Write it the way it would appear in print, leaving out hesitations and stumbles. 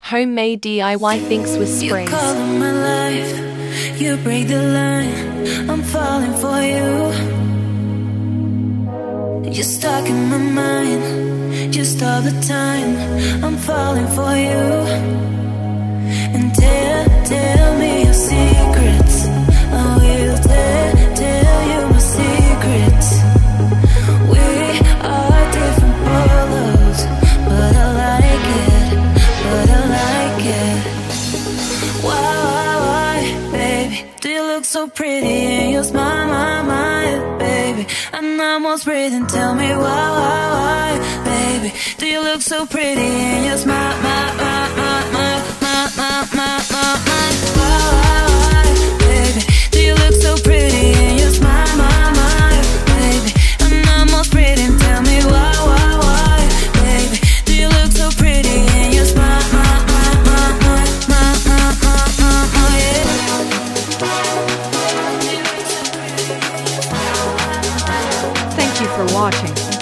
Homemade DIY thinks with springs. You color my life, you break the line, I'm falling for you. You're stuck in my mind, just all the time, I'm falling for you. And tell me your secrets, I will tell you my secrets. We are different polos, but I like it. Why, baby, do you look so pretty and you smile my, baby? I'm almost breathing, tell me why, baby, do you look so pretty and you smile why, baby, do you look so pretty and you smile baby? I'm almost breathing, tell me why, baby, do you look so pretty and you smile Thank you for watching.